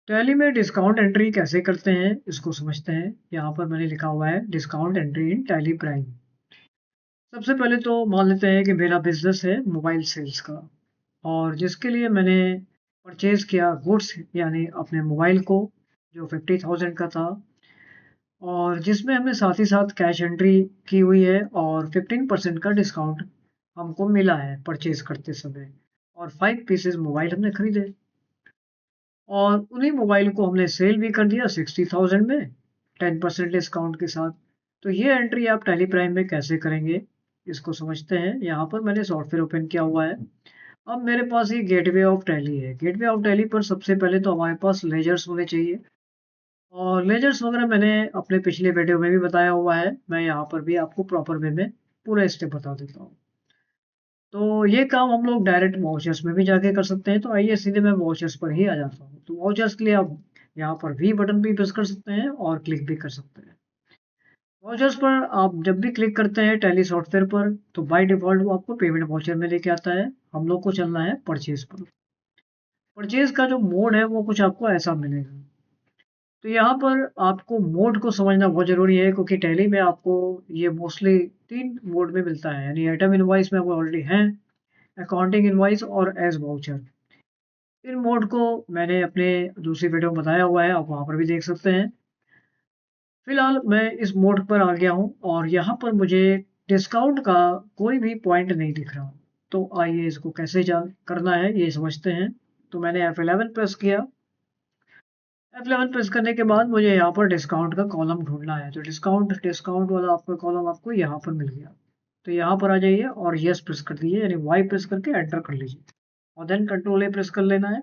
Tally में discount entry कैसे करते हैं इसको समझते हैं। यहाँ पर मैंने लिखा हुआ है discount entry in tally prime. सबसे पहले तो मान लेते हैं कि मेरा बिजनेस है मोबाइल सेल्स का, और जिसके लिए मैंने परचेज किया गुड्स यानी अपने मोबाइल को, जो 50,000 का था, और जिसमें हमने साथ ही साथ कैश एंट्री की हुई है और 15% का डिस्काउंट हमको मिला है परचेज करते समय, और 5 पीसेस मोबाइल हमने खरीदे, और उन्हीं मोबाइल को हमने सेल भी कर दिया 60,000 में 10% डिस्काउंट के साथ। तो ये एंट्री आप टैली प्राइम में कैसे करेंगे इसको समझते हैं। यहाँ पर मैंने सॉफ्टवेयर ओपन किया हुआ है। अब मेरे पास ये गेटवे ऑफ टैली है। गेटवे ऑफ टैली पर सबसे पहले तो हमारे पास लेजर्स होने चाहिए, और लेजर्स वगैरह मैंने अपने पिछले वीडियो में भी बताया हुआ है। मैं यहाँ पर भी आपको प्रॉपर वे में पूरा स्टेप बता देता हूँ। तो ये काम हम लोग डायरेक्ट वाउचर्स में भी जाके कर सकते हैं। तो आइए सीधे मैं वाउचर्स पर ही आ जाता हूँ। तो वाउचर्स के लिए आप यहाँ पर वी बटन भी प्रेस कर सकते हैं और क्लिक भी कर सकते हैं। वाउचर्स पर आप जब भी क्लिक करते हैं टैली सॉफ्टवेयर पर, तो बाय डिफॉल्ट वो आपको पेमेंट वाउचर में लेके आता है। हम लोग को चलना है परचेज पर। परचेज का जो मोड है वो कुछ आपको ऐसा मिलेगा। तो यहाँ पर आपको मोड को समझना बहुत ज़रूरी है, क्योंकि टैली में आपको ये मोस्टली 3 मोड में मिलता है, यानी आइटम इनवॉइस में वो ऑलरेडी हैं, अकाउंटिंग इनवॉइस और एज वाउचर। इन मोड को मैंने अपने दूसरी वीडियो में बताया हुआ है, आप वहाँ पर भी देख सकते हैं। फिलहाल मैं इस मोड पर आ गया हूँ और यहाँ पर मुझे डिस्काउंट का कोई भी पॉइंट नहीं दिख रहा। तो आइए इसको कैसे जान करना है ये समझते हैं। तो मैंने F11 प्रेस किया। F11 प्रेस करने के बाद मुझे यहाँ पर डिस्काउंट का कॉलम ढूंढना है। तो डिस्काउंट डिस्काउंट वाला आपका कॉलम आपको यहाँ पर मिल गया। तो यहाँ पर आ जाइए और यस प्रेस कर दीजिए, यानी वाई प्रेस करके एंटर कर लीजिए, और देन कंट्रोल ए प्रेस कर लेना है।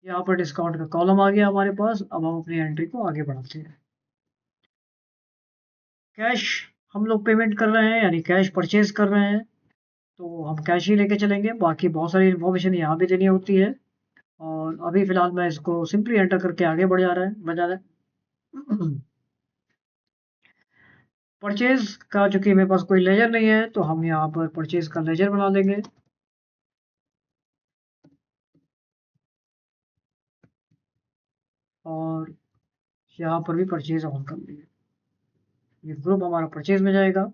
यहाँ पर डिस्काउंट का कॉलम आ गया हमारे पास। अब हम अपनी एंट्री को आगे बढ़ाते हैं। कैश हम लोग पेमेंट कर रहे हैं, यानी कैश परचेज कर रहे हैं, तो हम कैश ही लेके चलेंगे। बाकी बहुत सारी इन्फॉर्मेशन यहाँ भी देनी होती है, और अभी फिलहाल मैं इसको सिंपली एंटर करके आगे बढ़ जा रहा है। परचेज का चूंकि मेरे पास कोई लेजर नहीं है, तो हम यहाँ पर परचेज का लेजर बना देंगे। और यहाँ पर भी परचेज ऑन कर लेंगे। ये ग्रुप हमारा परचेज में जाएगा।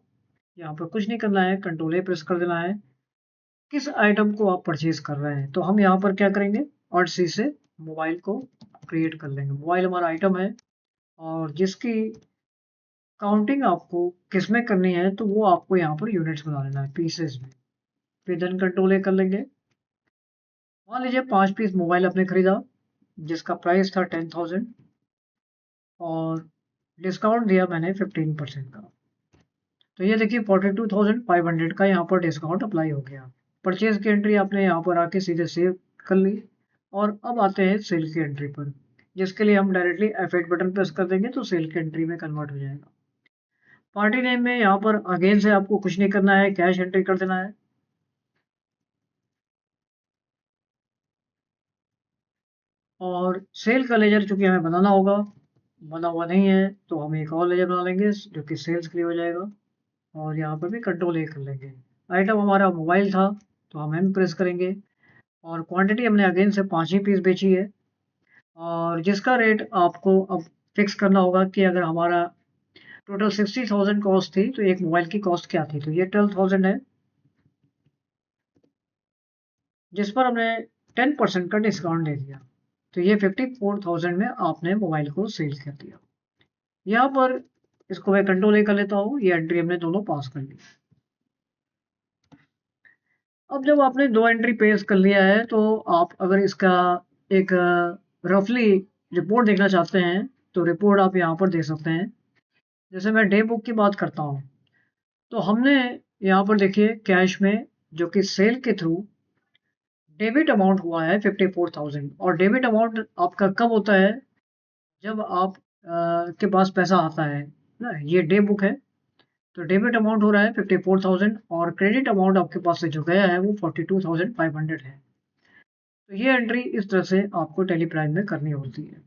यहाँ पर कुछ नहीं करना है, कंट्रोल ए प्रेस कर देना है। किस आइटम को आप परचेज कर रहे हैं, तो हम यहाँ पर क्या करेंगे, ऑल्ट सी से मोबाइल को क्रिएट कर लेंगे। मोबाइल हमारा आइटम है, और जिसकी काउंटिंग आपको किस में करनी है, तो वो आपको यहाँ पर यूनिट्स बना लेना है, पीसेस में। फिर देन कंट्रोल ए कर लेंगे। मान लीजिए 5 पीस मोबाइल आपने खरीदा, जिसका प्राइस था 10,000, और डिस्काउंट दिया मैंने 15% का। तो ये देखिए 42,500 का यहाँ पर डिस्काउंट अप्लाई हो गया। परचेज की एंट्री आपने यहाँ पर आके सीधे सेव कर ली। और अब आते हैं सेल की एंट्री पर, जिसके लिए हम डायरेक्टली F8 बटन प्रेस कर देंगे तो सेल की एंट्री में कन्वर्ट हो जाएगा। पार्टी नेम में यहाँ पर अगेन से आपको कुछ नहीं करना है, कैश एंट्री कर देना है। और सेल का लेजर चूंकि हमें बनाना होगा, बना हुआ नहीं है, तो हम एक और लेजर बना लेंगे जो कि सेल्स के लिए हो जाएगा। और यहाँ पर भी कंट्रोल ए कर लेंगे। आइटम हमारा मोबाइल था, तो हम एम प्रेस करेंगे। और क्वांटिटी हमने अगेन से 5 ही पीस बेची है, और जिसका रेट आपको अब फिक्स करना होगा कि अगर हमारा टोटल 60,000 कॉस्ट थी, तो एक मोबाइल की कॉस्ट क्या थी, तो ये 12,000 है, जिस पर हमने 10% का डिस्काउंट दे दिया। तो ये 54,000 में आपने मोबाइल को सेल कर दिया। यहाँ पर इसको मैं कंट्रोल ए कर लेता हूँ, ये एंट्री हमने दोनों पास कर ली। अब जब आपने 2 एंट्री पेश कर लिया है, तो आप अगर इसका एक रफली रिपोर्ट देखना चाहते हैं, तो रिपोर्ट आप यहाँ पर देख सकते हैं। जैसे मैं डे बुक की बात करता हूँ, तो हमने यहाँ पर देखिए कैश में, जो कि सेल के थ्रू डेबिट अमाउंट हुआ है 54,000। और डेबिट अमाउंट आपका कब होता है, जब आप के पास पैसा आता है ना। ये डे बुक है, तो डेबिट अमाउंट हो रहा है 54,000, और क्रेडिट अमाउंट आपके पास से जो गया है वो 42,500 है। तो ये एंट्री इस तरह से आपको टेली प्राइम में करनी होती है।